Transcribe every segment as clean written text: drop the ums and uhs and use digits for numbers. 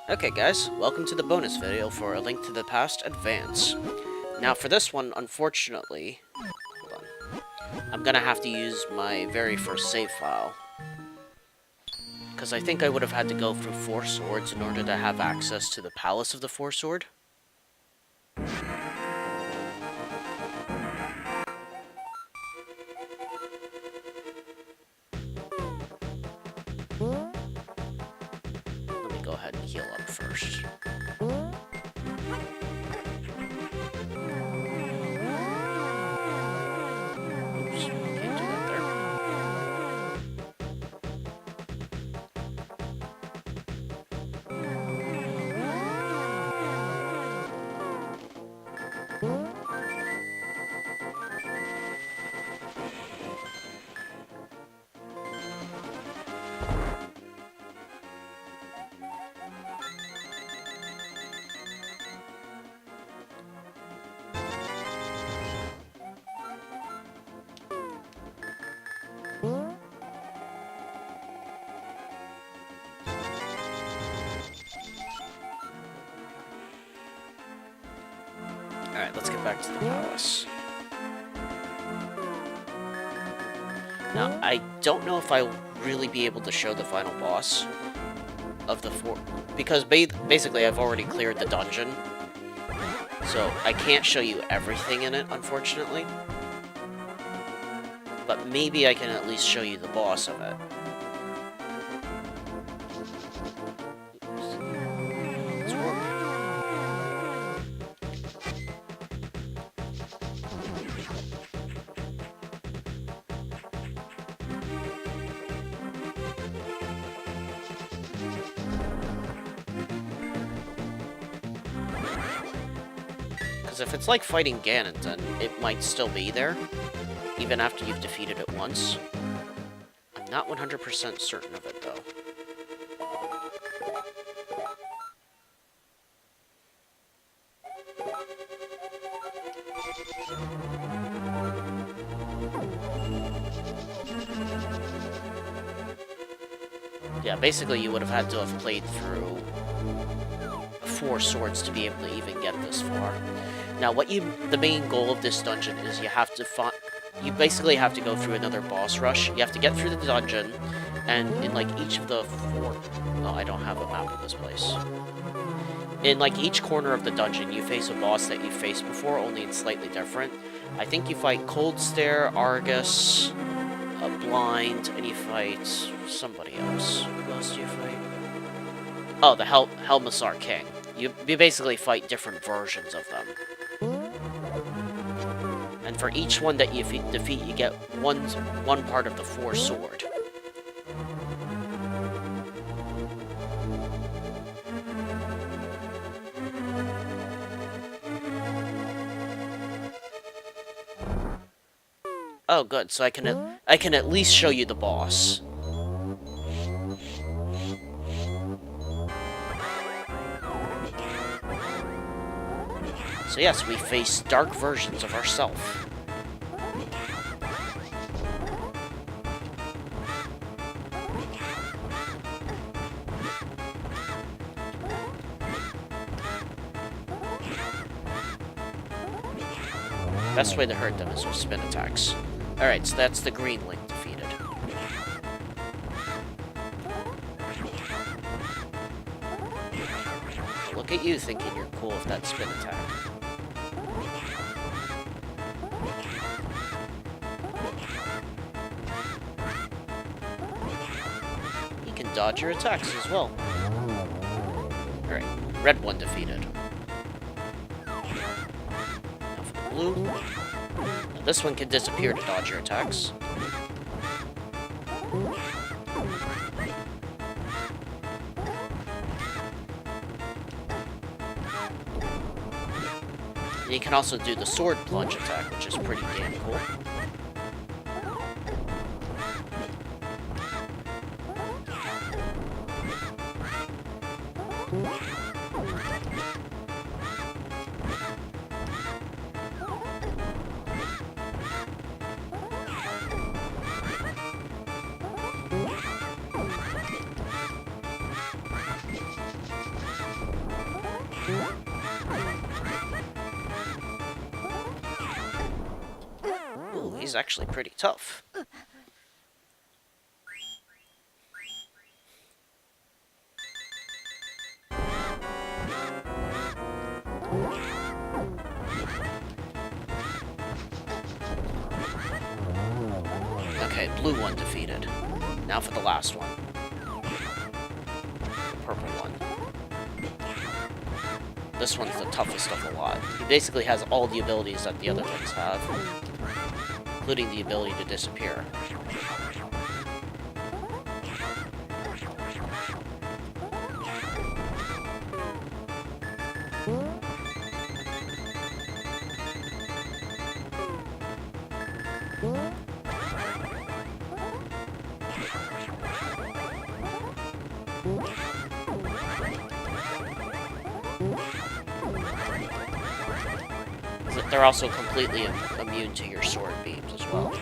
Okay guys, welcome to the bonus video for A Link to the Past Advance. Now for this one, unfortunately, hold on, I'm gonna have to use my very first save file. Because I think I would have had to go through Four Swords in order to have access to the Palace of the Four Sword. Let me go ahead and heal up first. Oops, can't do that there. Alright, let's get back to the palace. Now, I don't know if I'll really be able to show the final boss of the four... Because basically I've already cleared the dungeon. So, I can't show you everything in it, unfortunately. But maybe I can at least show you the boss of it. Let's warp. Because if it's like fighting Ganon, then it might still be there, even after you've defeated it once. I'm not 100% certain of it, though. Yeah, basically you would have had to have played through Four Swords to be able to even get this far. Now, the main goal of this dungeon is you basically have to go through another boss rush. You have to get through the dungeon, and in like each of the oh, I don't have a map of this place. In like each corner of the dungeon, you face a boss that you faced before, only it's slightly different. I think you fight Cold Stare, Argus, Blind, and you fight somebody else. Who else do you fight? Oh, the Helmassar King. You basically fight different versions of them. And for each one that you defeat, you get one part of the Four Sword. Oh, good. So I can at least show you the boss. So yes, we face dark versions of ourselves. Best way to hurt them is with spin attacks. Alright, so that's the green link defeated. Look at you thinking you're cool with that spin attack. You can dodge your attacks as well. Alright, red one defeated. Now for the blue. Now this one can disappear to dodge your attacks. And you can also do the sword plunge attack, which is pretty damn cool. Ooh, he's actually pretty tough. Okay, blue one defeated. Now for the last one. Purple one. This one's the toughest of the lot. He basically has all the abilities that the other ones have, including the ability to disappear. They're also completely immune to your sword beams as well.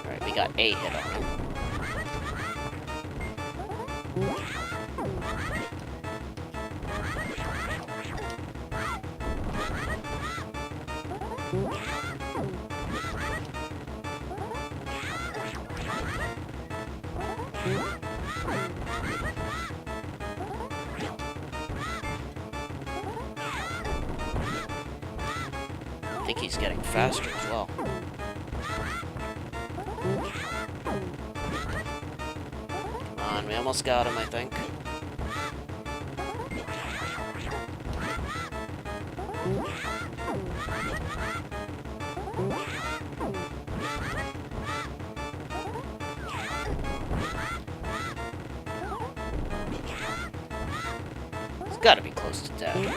Alright, we got a hit on him. I think he's getting faster as well. Come on, we almost got him, I think. He's gotta be close to dead.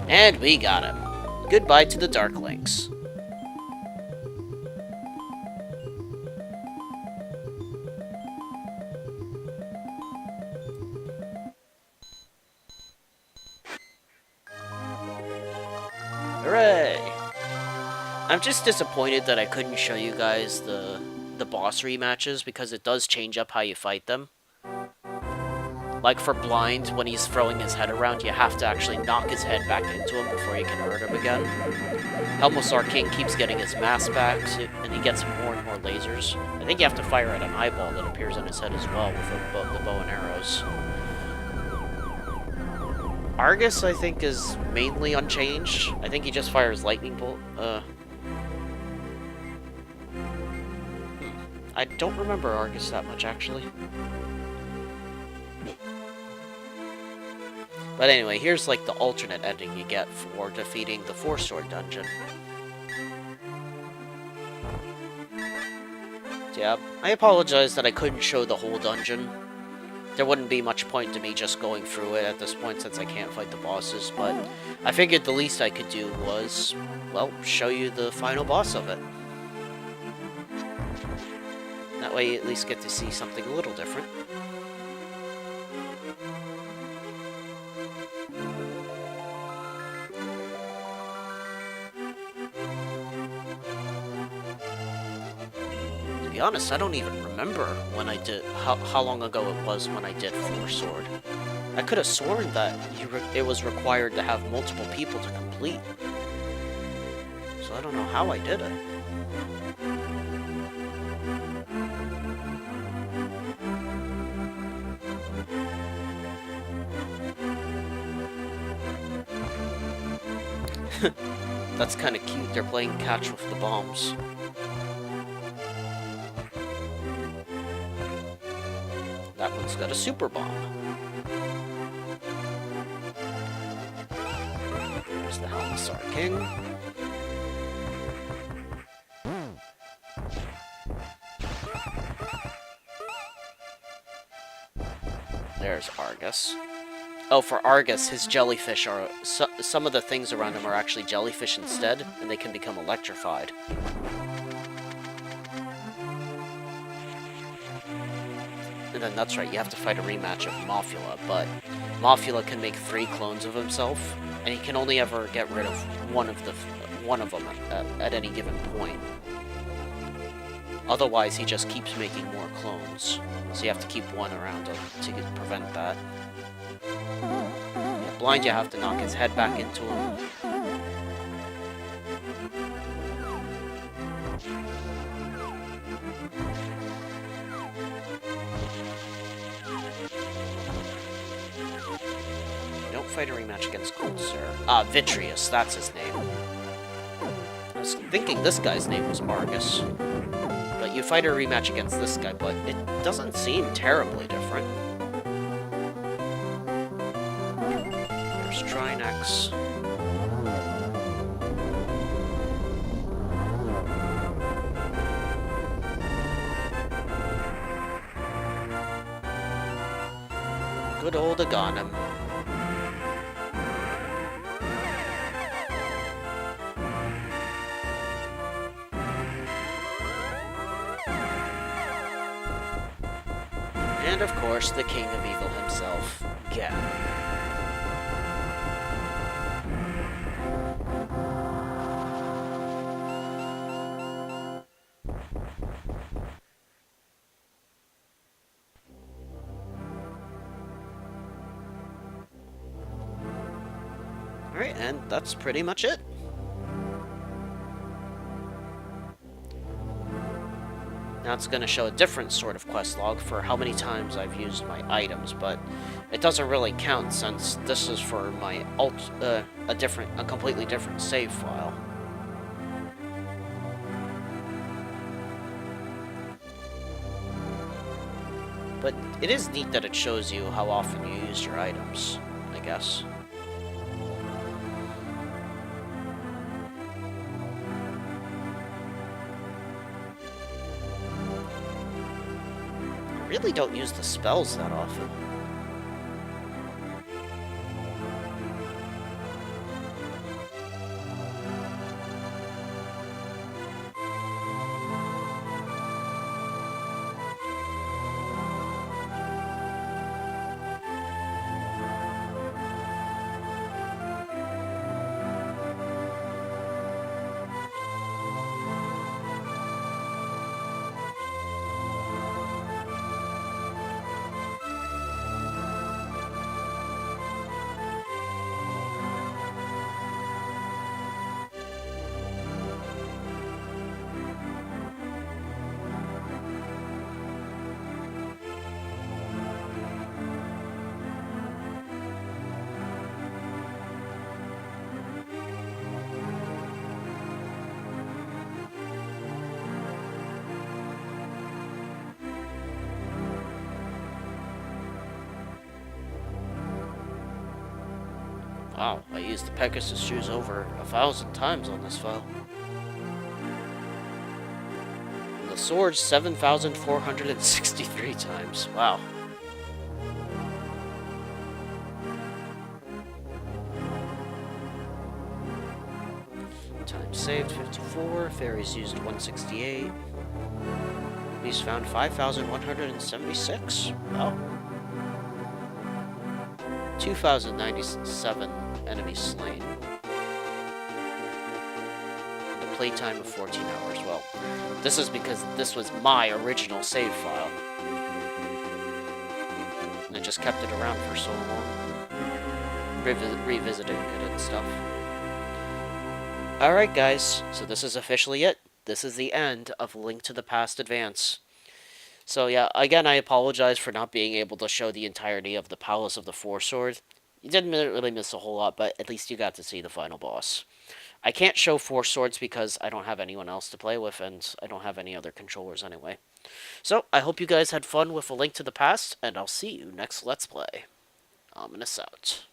And we got him. Goodbye to the Dark Links. Hooray! I'm just disappointed that I couldn't show you guys the boss rematches because it does change up how you fight them. Like for Blind, when he's throwing his head around, you have to actually knock his head back into him before you can hurt him again. Helmosar King keeps getting his mask back, and he gets more and more lasers. I think you have to fire at an eyeball that appears on his head as well with the bow and arrows. Argus, I think, is mainly unchanged. I think he just fires lightning bolt. I don't remember Argus that much, actually. But anyway, here's like the alternate ending you get for defeating the 4-sword dungeon. Yeah, I apologize that I couldn't show the whole dungeon. There wouldn't be much point to me just going through it at this point since I can't fight the bosses, but I figured the least I could do was, well, show you the final boss of it. That way you at least get to see something a little different. To be honest, I don't even remember when I did how long ago it was when I did 4-sword. I could have sworn that it was required to have multiple people to complete. So I don't know how I did it. That's kind of cute. They're playing catch with the bombs. That one's got a super bomb. There's the Helmosar King. There's Argus. Oh, for Argus, his jellyfish are... some of the things around him are actually jellyfish instead, and they can become electrified. And then that's right, you have to fight a rematch of Mothula, but Mothula can make 3 clones of himself, and he can only ever get rid of one of them at any given point. Otherwise, he just keeps making more clones, so you have to keep one around him to prevent that. Yeah, blind, you have to knock his head back into him. Fight a rematch against Cold Sir. Vitreous, that's his name. I was thinking this guy's name was Margus. But you fight a rematch against this guy, but it doesn't seem terribly different. There's Trinex. Good old Aghanim. And of course, the King of Evil himself, Ganon. Alright, and that's pretty much it. Now it's going to show a different sort of quest log for how many times I've used my items, but it doesn't really count since this is for my a completely different save file. But it is neat that it shows you how often you use your items, I guess. I really don't use the spells that often. Wow, I used the Pegasus shoes over 1,000 times on this file. And the sword 7,463 times. Wow. Time saved 54, fairies used 168. Enemies found 5,176. Wow. 2,097 enemies slain. The playtime of 14 hours. Well, this is because this was my original save file. And I just kept it around for so long. Revisiting it and stuff. Alright guys, so this is officially it. This is the end of Link to the Past Advance. So yeah, again, I apologize for not being able to show the entirety of the Palace of the Four Swords. You didn't really miss a whole lot, but at least you got to see the final boss. I can't show Four Swords because I don't have anyone else to play with, and I don't have any other controllers anyway. So, I hope you guys had fun with A Link to the Past, and I'll see you next Let's Play. Ominous out.